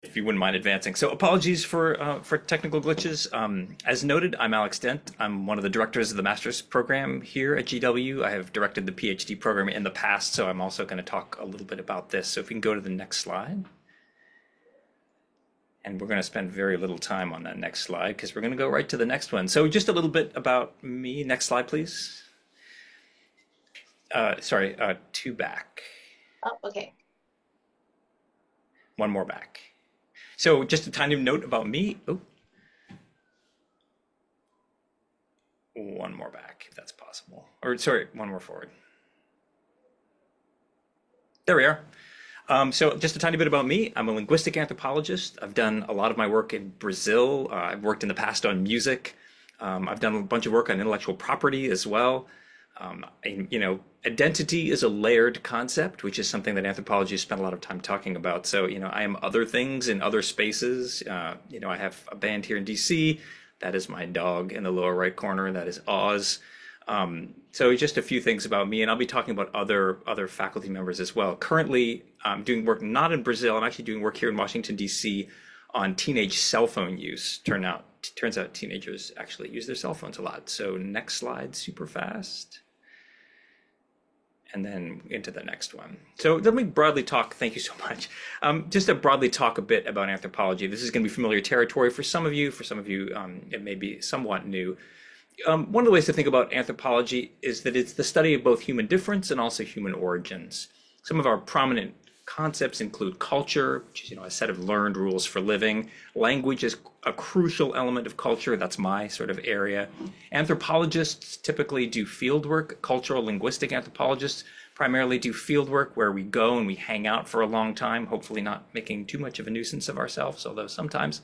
If you wouldn't mind advancing. So apologies for technical glitches. As noted, I'm Alex Dent. I'm one of the directors of the master's program here at GW. I have directed the PhD program in the past, so I'm also going to talk a little bit about this. So if we can go to the next slide. And we're going to spend very little time on that next slide because we're going to go right to the next one. So just a little bit about me. Next slide, please. Sorry, two back. Oh, okay. One more back. So just a tiny note about me. Oh, one more back, if that's possible. Or sorry, one more forward. There we are. So just a tiny bit about me. I'm a linguistic anthropologist. I've done a lot of my work in Brazil. I've worked in the past on music. I've done a bunch of work on intellectual property as well. Identity is a layered concept, which is something that anthropology has spent a lot of time talking about. So, I am other things in other spaces. I have a band here in DC. That is my dog in the lower right corner. That is Oz. So just a few things about me, and I'll be talking about other faculty members as well. Currently, I'm doing work not in Brazil. I'm actually doing work here in Washington, DC on teenage cell phone use. Turns out teenagers actually use their cell phones a lot. So next slide, super fast. And then into the next one. So let me broadly talk, thank you so much. Just to broadly talk a bit about anthropology. This is going to be familiar territory for some of you. It may be somewhat new. One of the ways to think about anthropology is that it's the study of both human difference and also human origins. Some of our prominent concepts include culture, which is a set of learned rules for living. Language is a crucial element of culture. That's my sort of area. Anthropologists typically do field work. Cultural linguistic anthropologists primarily do field work where we go and we hang out for a long time, hopefully not making too much of a nuisance of ourselves, although sometimes.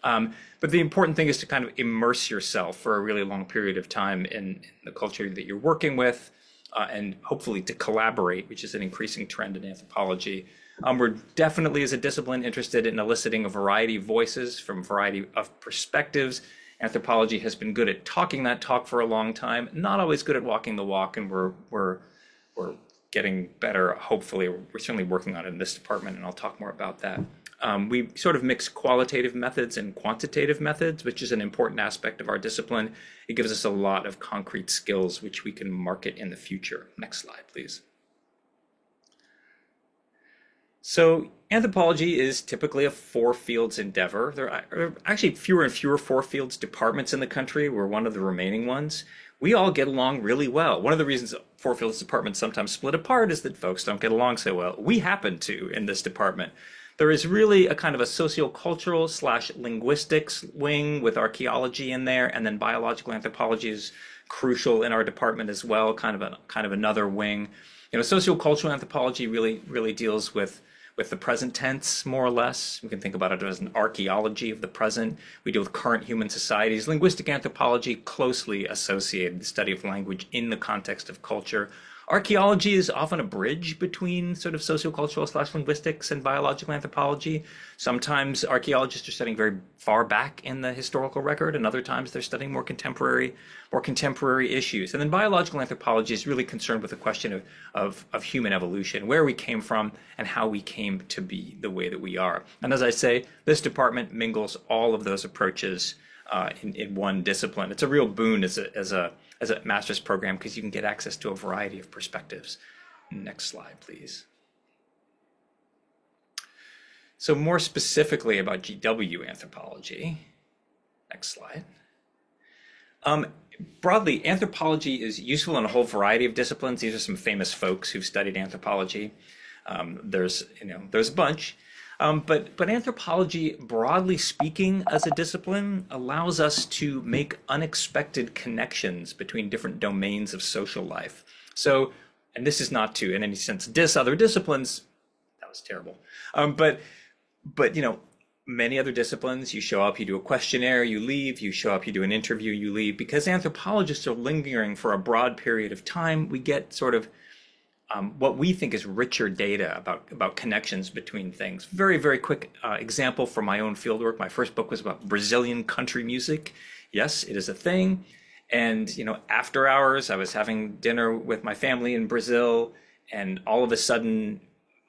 But the important thing is to kind of immerse yourself for a really long period of time in the culture that you're working with. And hopefully to collaborate, which is an increasing trend in anthropology. We're definitely, as a discipline, interested in eliciting a variety of voices from a variety of perspectives. Anthropology has been good at talking that talk for a long time, not always good at walking the walk, and we're getting better, hopefully. We're certainly working on it in this department, and I'll talk more about that. We sort of mix qualitative methods and quantitative methods, which is an important aspect of our discipline. It gives us a lot of concrete skills which we can market in the future. Next slide, please. So anthropology is typically a four fields endeavor. There are actually fewer and fewer four fields departments in the country. We're one of the remaining ones. We all get along really well. One of the reasons four fields departments sometimes split apart is that folks don't get along so well. We happen to in this department. There is really a kind of a sociocultural / linguistics wing with archaeology in there, and then biological anthropology is crucial in our department as well, kind of another wing. Sociocultural anthropology really deals with the present tense, more or less. We can think about it as an archaeology of the present. We deal with current human societies. Linguistic anthropology closely associated the study of language in the context of culture. Archaeology is often a bridge between sort of sociocultural / linguistics and biological anthropology. Sometimes archaeologists are studying very far back in the historical record, and other times they're studying more contemporary issues. And then biological anthropology is really concerned with the question of human evolution, where we came from and how we came to be the way that we are. And as I say, this department mingles all of those approaches in one discipline. It's a real boon as a master's program because you can get access to a variety of perspectives. Next slide, please. So more specifically about GW anthropology. Next slide. Broadly, anthropology is useful in a whole variety of disciplines. These are some famous folks who've studied anthropology. There's a bunch. But anthropology, broadly speaking, as a discipline, allows us to make unexpected connections between different domains of social life. So, and this is not to, in any sense, diss other disciplines. That was terrible. But many other disciplines, you show up, you do a questionnaire, you leave, you show up, you do an interview, you leave. Because anthropologists are lingering for a broad period of time, we get sort of what we think is richer data about connections between things. Very, very quick example from my own fieldwork. My first book was about Brazilian country music. Yes, it is a thing. And, after hours, I was having dinner with my family in Brazil, and all of a sudden,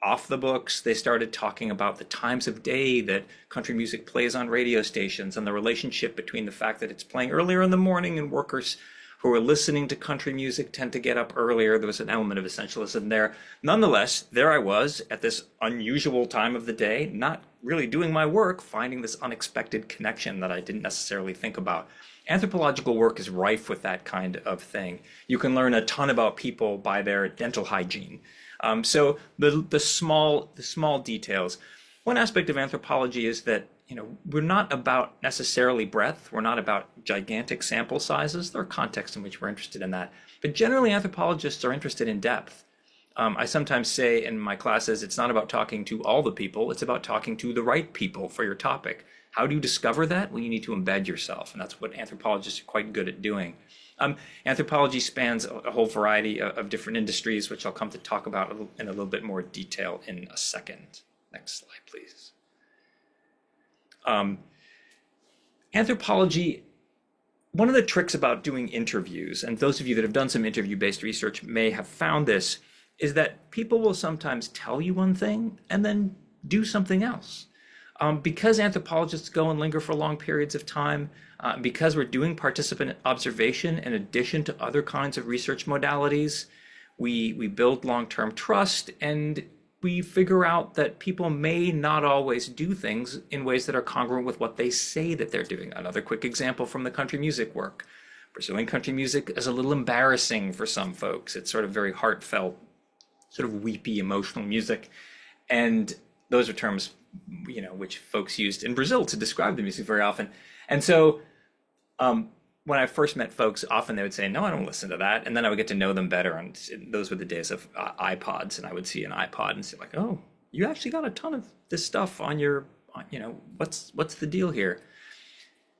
off the books. They started talking about the times of day that country music plays on radio stations and the relationship between the fact that it's playing earlier in the morning and workers who are listening to country music tend to get up earlier. There was an element of essentialism there. Nonetheless, there I was at this unusual time of the day, not really doing my work, finding this unexpected connection that I didn't necessarily think about. Anthropological work is rife with that kind of thing. You can learn a ton about people by their dental hygiene. So the small details. One aspect of anthropology is that we're not about necessarily breadth. We're not about gigantic sample sizes. There are contexts in which we're interested in that. But generally, anthropologists are interested in depth. I sometimes say in my classes, it's not about talking to all the people. It's about talking to the right people for your topic. How do you discover that? Well, you need to embed yourself. And that's what anthropologists are quite good at doing. Anthropology spans a whole variety of different industries, which I'll come to talk about in a little bit more detail in a second. Next slide, please. Anthropology, one of the tricks about doing interviews, and those of you that have done some interview-based research may have found this, is that people will sometimes tell you one thing and then do something else. Because anthropologists go and linger for long periods of time, because we're doing participant observation in addition to other kinds of research modalities, we build long-term trust, and we figure out that people may not always do things in ways that are congruent with what they say that they're doing. Another quick example from the country music work. Pursuing country music is a little embarrassing for some folks. It's sort of very heartfelt, sort of weepy, emotional music. And those are terms, which folks used in Brazil to describe the music very often. And so when I first met folks, often they would say, no, I don't listen to that. And then I would get to know them better. And those were the days of iPods. And I would see an iPod and say like, oh, you actually got a ton of this stuff on your, what's the deal here?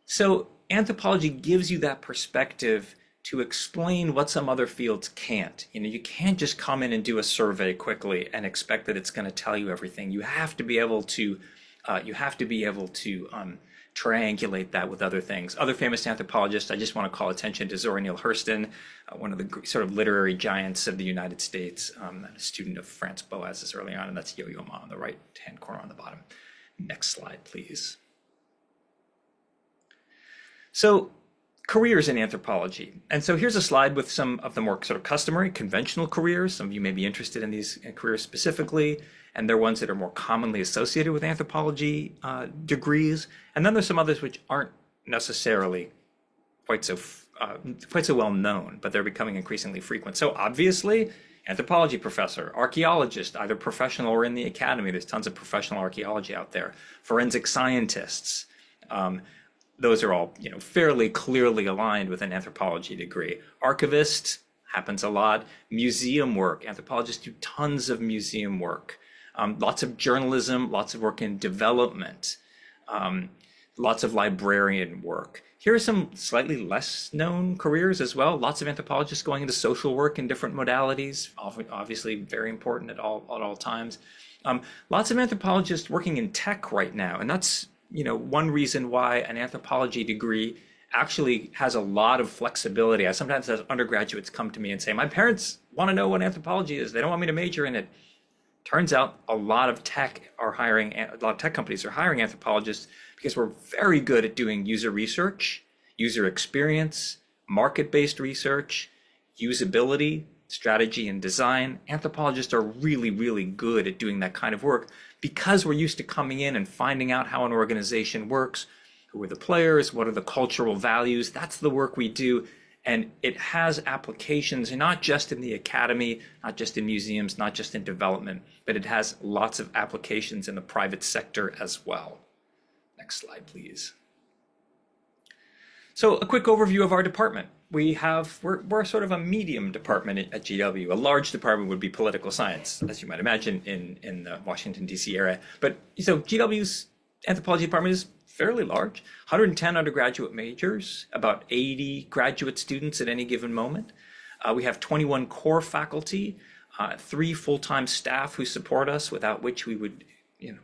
So anthropology gives you that perspective to explain what some other fields can't. You can't just come in and do a survey quickly and expect that it's going to tell you everything. You have to be able to, triangulate that with other things. Other famous anthropologists, I just want to call attention to Zora Neale Hurston, one of the sort of literary giants of the United States, a student of Franz Boas's early on, and that's Yo-Yo Ma on the right-hand corner on the bottom. Next slide, please. So, careers in anthropology. And so here's a slide with some of the more sort of customary, conventional careers. Some of you may be interested in these careers specifically, and they're ones that are more commonly associated with anthropology degrees. And then there's some others which aren't necessarily quite so well known, but they're becoming increasingly frequent. So obviously, anthropology professor, archaeologist, either professional or in the academy. There's tons of professional archaeology out there. Forensic scientists. Those are all, fairly clearly aligned with an anthropology degree. Archivist happens a lot. Museum work. Anthropologists do tons of museum work. Lots of journalism, lots of work in development, lots of librarian work. Here are some slightly less known careers as well. Lots of anthropologists going into social work in different modalities, obviously very important at all times. Lots of anthropologists working in tech right now, and that's one reason why an anthropology degree actually has a lot of flexibility. I sometimes have undergraduates come to me and say, my parents want to know what anthropology is. They don't want me to major in it. Turns out a lot of tech companies are hiring anthropologists because we're very good at doing user research, user experience, market-based research, usability, strategy and design. Anthropologists are really, really good at doing that kind of work because we're used to coming in and finding out how an organization works, who are the players, what are the cultural values. That's the work we do. And it has applications not just in the academy, not just in museums, not just in development, but it has lots of applications in the private sector as well. Next slide, please. So a quick overview of our department. We're sort of a medium department at GW. A large department would be political science, as you might imagine, in the Washington, D.C. area. But so GW's anthropology department is fairly large, 110 undergraduate majors, about 80 graduate students at any given moment. We have 21 core faculty, 3 full-time staff who support us, without which we would,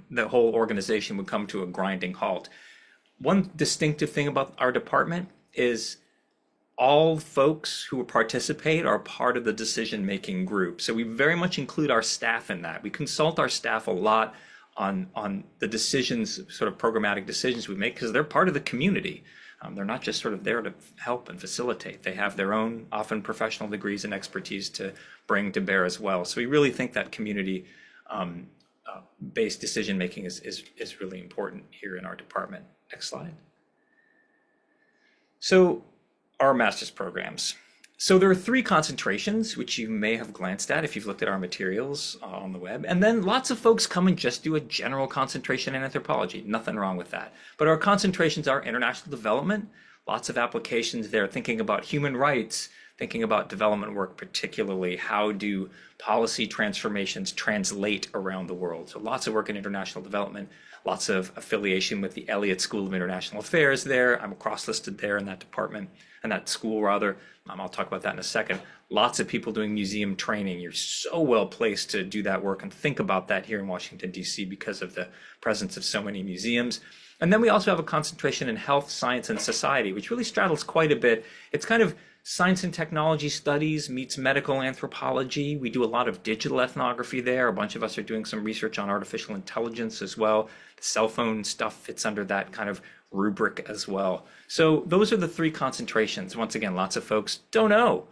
the whole organization would come to a grinding halt. One distinctive thing about our department is all folks who participate are part of the decision-making group. So we very much include our staff in that. We consult our staff a lot on the decisions, sort of programmatic decisions we make, because they're part of the community. They're not just sort of there to help and facilitate. They have their own, often professional degrees and expertise to bring to bear as well. So we really think that community based decision making is really important here in our department. Next slide. So our master's programs. So there are 3 concentrations, which you may have glanced at if you've looked at our materials on the web. And then lots of folks come and just do a general concentration in anthropology. Nothing wrong with that. But our concentrations are international development, lots of applications there, thinking about human rights, thinking about development work, particularly how do policy transformations translate around the world. So lots of work in international development, lots of affiliation with the Elliott School of International Affairs there. I'm cross-listed there in that department, and that school rather. I'll talk about that in a second. Lots of people doing museum training. You're so well placed to do that work and think about that here in Washington, D.C. because of the presence of so many museums. And then we also have a concentration in health, science, and society, which really straddles quite a bit. It's kind of science and technology studies meets medical anthropology. We do a lot of digital ethnography there. A bunch of us are doing some research on artificial intelligence as well. The cell phone stuff fits under that kind of rubric as well. So those are the 3 concentrations. Once again, lots of folks don't know.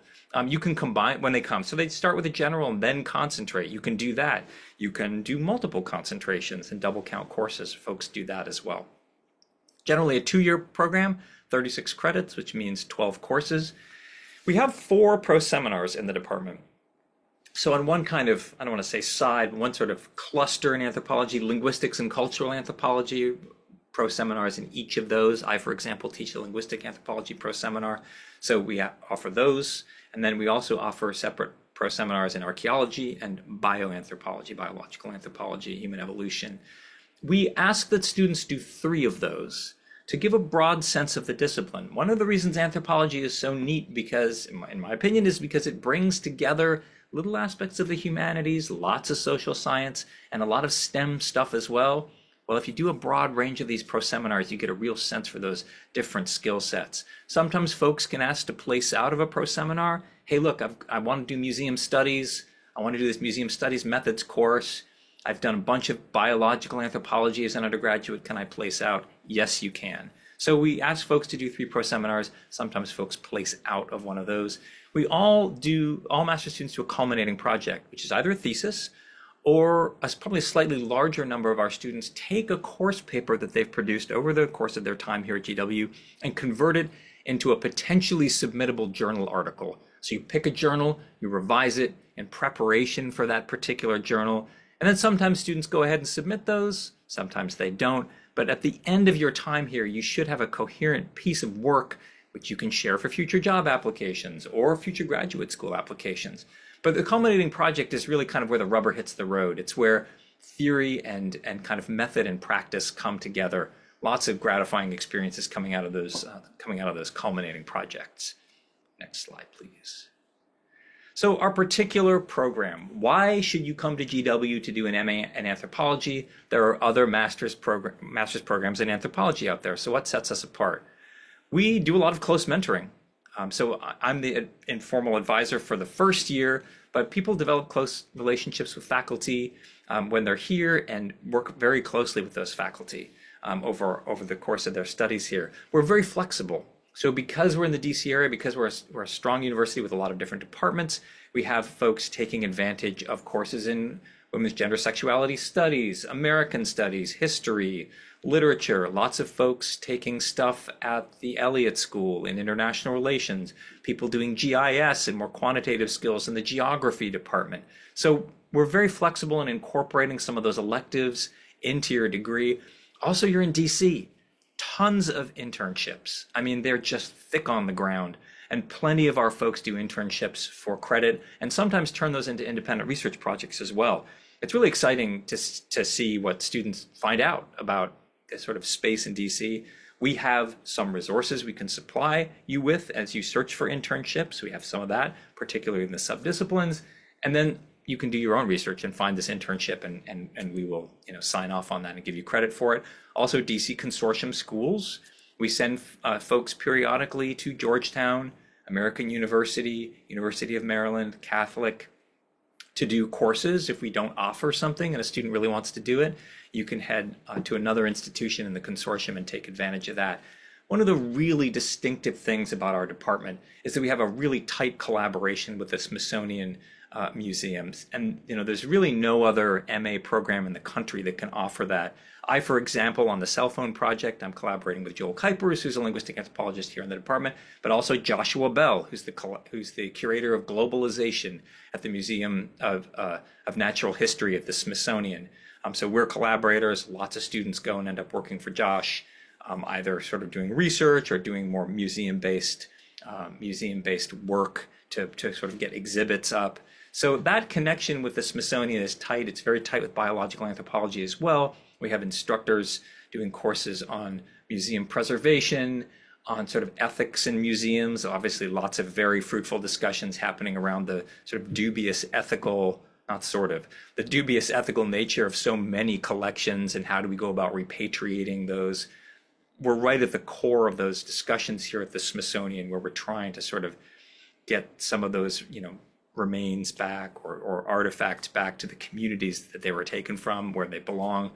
You can combine when they come. So they start with a general and then concentrate. You can do that. You can do multiple concentrations and double count courses. Folks do that as well. Generally a 2-year program, 36 credits, which means 12 courses. We have 4 pro seminars in the department. So on one kind of, I don't want to say side, one sort of cluster in anthropology, linguistics and cultural anthropology, pro seminars in each of those. I, for example, teach a linguistic anthropology pro seminar. So we offer those. And then we also offer separate pro seminars in archaeology and bioanthropology, biological anthropology, human evolution. We ask that students do 3 of those to give a broad sense of the discipline. One of the reasons anthropology is so neat, because, in my opinion, is because it brings together little aspects of the humanities, lots of social science, and a lot of STEM stuff as well. Well, if you do a broad range of these pro seminars, you get a real sense for those different skill sets. Sometimes folks can ask to place out of a pro seminar, hey, look, I want to do museum studies. I want to do this museum studies methods course. I've done a bunch of biological anthropology as an undergraduate. Can I place out? Yes, you can. So we ask folks to do 3 pro seminars. Sometimes folks place out of one of those. All master's students do a culminating project, which is either a thesis or probably a slightly larger number of our students take a course paper that they've produced over the course of their time here at GW and convert it into a potentially submittable journal article. So you pick a journal, you revise it in preparation for that particular journal, and then sometimes students go ahead and submit those, sometimes they don't. But at the end of your time here, you should have a coherent piece of work which you can share for future job applications or future graduate school applications. But the culminating project is really kind of where the rubber hits the road. It's where theory and kind of method and practice come together. Lots of gratifying experiences coming out of those culminating projects. Next slide, please. So our particular program, why should you come to GW to do an MA in anthropology? There are other master's programs in anthropology out there. So what sets us apart? We do a lot of close mentoring. So I'm the informal advisor for the first year, but people develop close relationships with faculty when they're here and work very closely with those faculty over the course of their studies here. We're very flexible. So because we're in the DC area, because we're a strong university with a lot of different departments, we have folks taking advantage of courses in women's gender sexuality studies, American studies, history, literature, lots of folks taking stuff at the Elliott School in international relations, people doing GIS and more quantitative skills in the geography department. So we're very flexible in incorporating some of those electives into your degree. Also, you're in DC. Tons of internships. I mean, they're just thick on the ground, and plenty of our folks do internships for credit and sometimes turn those into independent research projects as well. It's really exciting to see what students find out about this sort of space in DC. We have some resources we can supply you with as you search for internships. We have some of that, particularly in the subdisciplines, and then you can do your own research and find this internship, and we will sign off on that and give you credit for it. Also, DC Consortium schools. We send folks periodically to Georgetown, American University, University of Maryland, Catholic, to do courses. If we don't offer something and a student really wants to do it, you can head to another institution in the consortium and take advantage of that. One of the really distinctive things about our department is that we have a really tight collaboration with the Smithsonian museums. And there's really no other MA program in the country that can offer that. For example, on the cell phone project, I'm collaborating with Joel Kuipers, who's a linguistic anthropologist here in the department, but also Joshua Bell, who's the curator of globalization at the Museum of Natural History at the Smithsonian. So we're collaborators. Lots of students go and end up working for Josh, either sort of doing research or doing more museum-based work to sort of get exhibits up. So that connection with the Smithsonian is tight. It's very tight with biological anthropology as well. We have instructors doing courses on museum preservation, on sort of ethics in museums. Obviously, lots of very fruitful discussions happening around the sort of dubious ethical, the dubious ethical nature of so many collections and how do we go about repatriating those. We're right at the core of those discussions here at the Smithsonian, where we're trying to sort of get some of those, remains back or artifacts back to the communities that they were taken from, where they belong.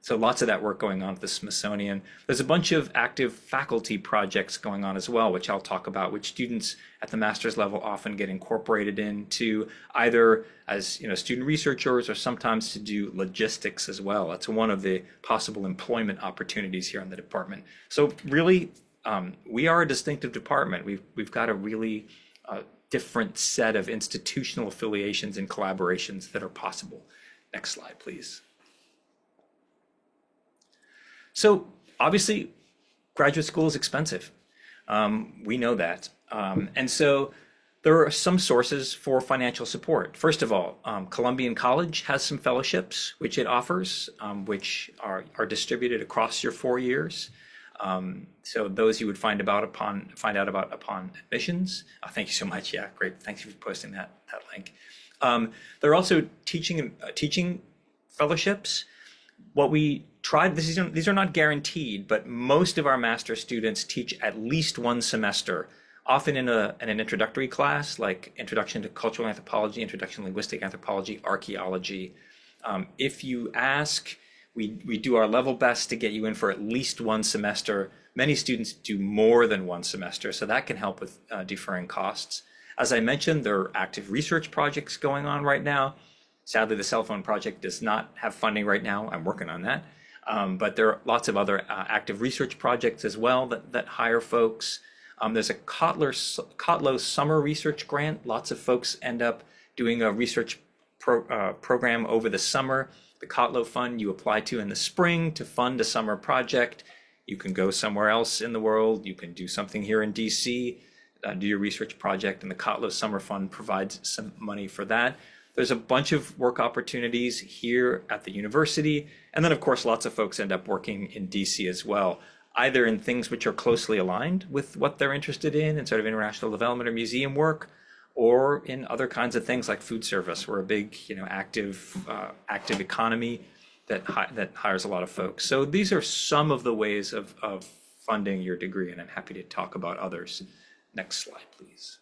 So lots of that work going on at the Smithsonian. There's a bunch of active faculty projects going on as well, which I'll talk about, which students at the master's level often get incorporated into, either as student researchers or sometimes to do logistics as well. That's one of the possible employment opportunities here in the department. So really, we are a distinctive department. We've got a really different set of institutional affiliations and collaborations that are possible. Next slide, please. So obviously, graduate school is expensive. We know that. And so there are some sources for financial support. First of all, Columbian College has some fellowships, which it offers, which are distributed across your 4 years. So those you would find out about upon admissions. Thank you so much. Yeah, great. Thank you for posting that link. There are also teaching fellowships. What we tried, these are not guaranteed, but most of our master students teach at least one semester, often in an introductory class like Introduction to Cultural Anthropology, Introduction to Linguistic Anthropology, Archaeology. If you ask, we do our level best to get you in for at least one semester. Many students do more than one semester, so that can help with deferring costs. As I mentioned, there are active research projects going on right now. Sadly, the cell phone project does not have funding right now. I'm working on that. But there are lots of other active research projects as well that hire folks. There's a Kotlo Summer Research Grant. Lots of folks end up doing a research program over the summer. The Kotlo Fund you apply to in the spring to fund a summer project. You can go somewhere else in the world. You can do something here in DC, do your research project, and the Kotlo Summer Fund provides some money for that. There's a bunch of work opportunities here at the university. And then, of course, lots of folks end up working in DC as well, either in things which are closely aligned with what they're interested in sort of international development or museum work, or in other kinds of things like food service. We're a big, active economy that hires a lot of folks. So these are some of the ways of funding your degree, and I'm happy to talk about others. Next slide, please.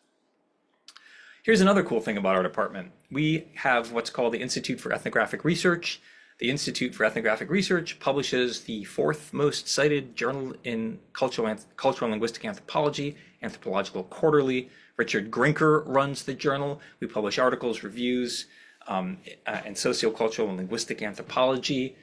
Here's another cool thing about our department. We have what's called the Institute for Ethnographic Research. The Institute for Ethnographic Research publishes the 4th most cited journal in cultural and linguistic anthropology, Anthropological Quarterly. Richard Grinker runs the journal. We publish articles, reviews, and sociocultural and linguistic anthropology.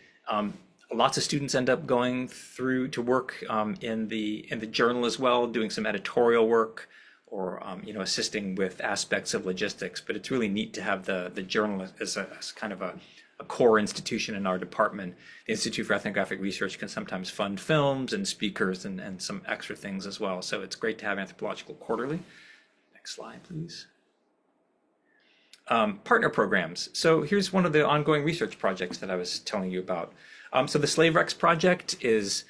Lots of students end up going through to work in the journal as well, doing some editorial work, or assisting with aspects of logistics. But it's really neat to have the journal as kind of a core institution in our department. The Institute for Ethnographic Research can sometimes fund films and speakers and some extra things as well. So it's great to have Anthropological Quarterly. Next slide, please. Partner programs. So here's one of the ongoing research projects that I was telling you about. So the Slave Rex project is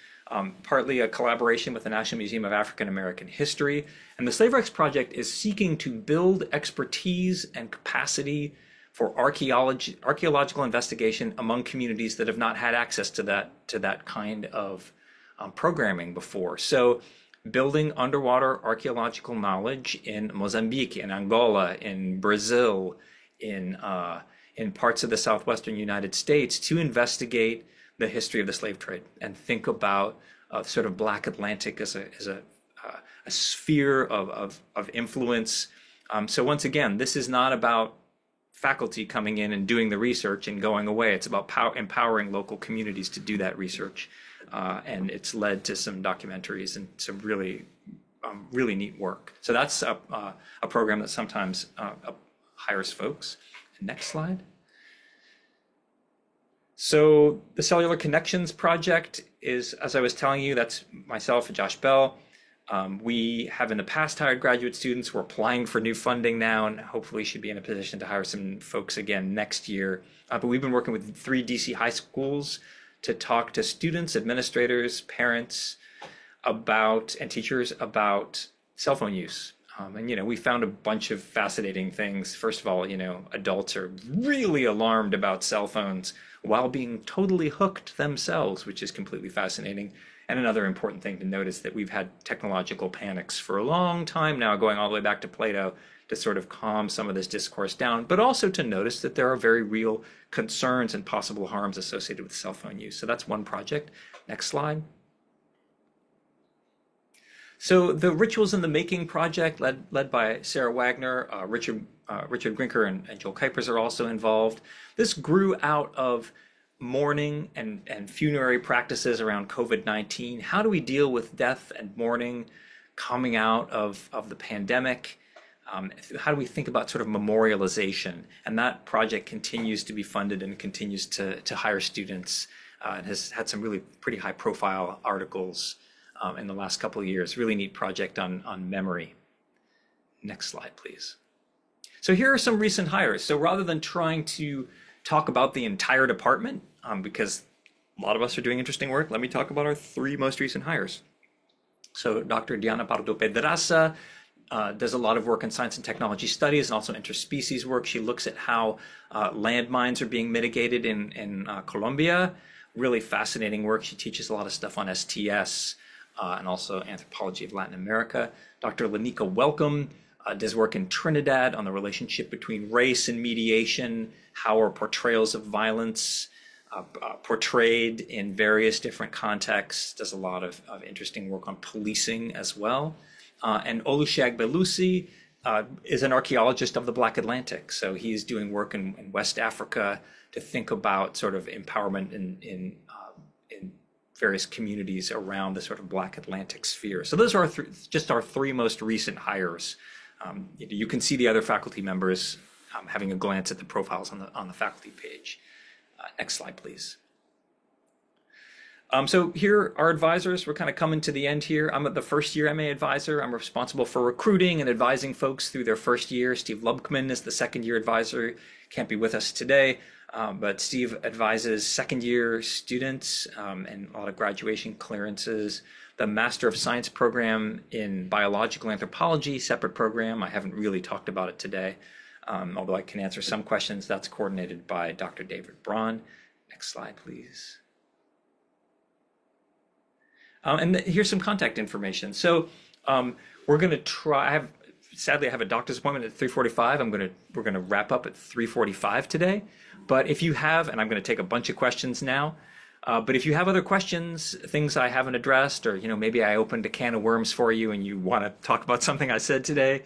partly a collaboration with the National Museum of African American History. And the Slave Rex project is seeking to build expertise and capacity for archaeological investigation among communities that have not had access to that kind of programming before. So building underwater archaeological knowledge in Mozambique, in Angola, in Brazil, in parts of the southwestern United States to investigate the history of the slave trade and think about sort of Black Atlantic as a sphere of influence. So once again, this is not about faculty coming in and doing the research and going away. It's about empowering local communities to do that research. And it's led to some documentaries and some really neat work. So that's a program that sometimes hires folks. Next slide. So the Cellular Connections Project is, as I was telling you, that's myself and Josh Bell. We have in the past hired graduate students. We're applying for new funding now and hopefully should be in a position to hire some folks again next year. But we've been working with 3 DC high schools to talk to students, administrators, parents and teachers about cell phone use. And, we found a bunch of fascinating things. First of all, adults are really alarmed about cell phones while being totally hooked themselves, which is completely fascinating. And another important thing to note is that we've had technological panics for a long time now, going all the way back to Plato, to sort of calm some of this discourse down, but also to notice that there are very real concerns and possible harms associated with cell phone use. So that's one project. Next slide. So the Rituals in the Making project, led by Sarah Wagner, Richard Grinker and Joel Kuipers are also involved. This grew out of mourning and funerary practices around COVID-19. How do we deal with death and mourning coming out of the pandemic? How do we think about sort of memorialization? And that project continues to be funded and continues to hire students and has had some really pretty high profile articles in the last couple of years. Really neat project on memory. Next slide, please. So here are some recent hires. So rather than trying to talk about the entire department, because a lot of us are doing interesting work, let me talk about our 3 most recent hires. So Dr. Diana Pardo Pedraza does a lot of work in science and technology studies and also interspecies work. She looks at how landmines are being mitigated in Colombia. Really fascinating work. She teaches a lot of stuff on STS and also anthropology of Latin America. Dr. Lanika Welcome does work in Trinidad on the relationship between race and mediation, how are portrayals of violence portrayed in various different contexts, does a lot of interesting work on policing as well. And Olusegun Belusi is an archaeologist of the Black Atlantic. So he's doing work in West Africa to think about sort of empowerment in various communities around the sort of Black Atlantic sphere. So those are just our 3 most recent hires. You can see the other faculty members having a glance at the profiles on the faculty page. Next slide, please. So here are advisors. We're kind of coming to the end here. I'm the first year MA advisor. I'm responsible for recruiting and advising folks through their first year. Steve Lubkman is the second year advisor. Can't be with us today, but Steve advises second year students and a lot of graduation clearances. The Master of Science program in Biological Anthropology, separate program. I haven't really talked about it today, although I can answer some questions. That's coordinated by Dr. David Braun. Next slide, please. And here's some contact information. So we're going to try. Sadly, I have a doctor's appointment at 3:45. We're going to wrap up at 3:45 today. But if you have, and I'm going to take a bunch of questions now. But if you have other questions, things I haven't addressed, or maybe I opened a can of worms for you and you want to talk about something I said today,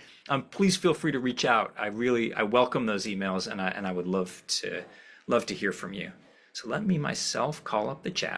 please feel free to reach out. I welcome those emails, and I would love to hear from you. So let me myself call up the chat.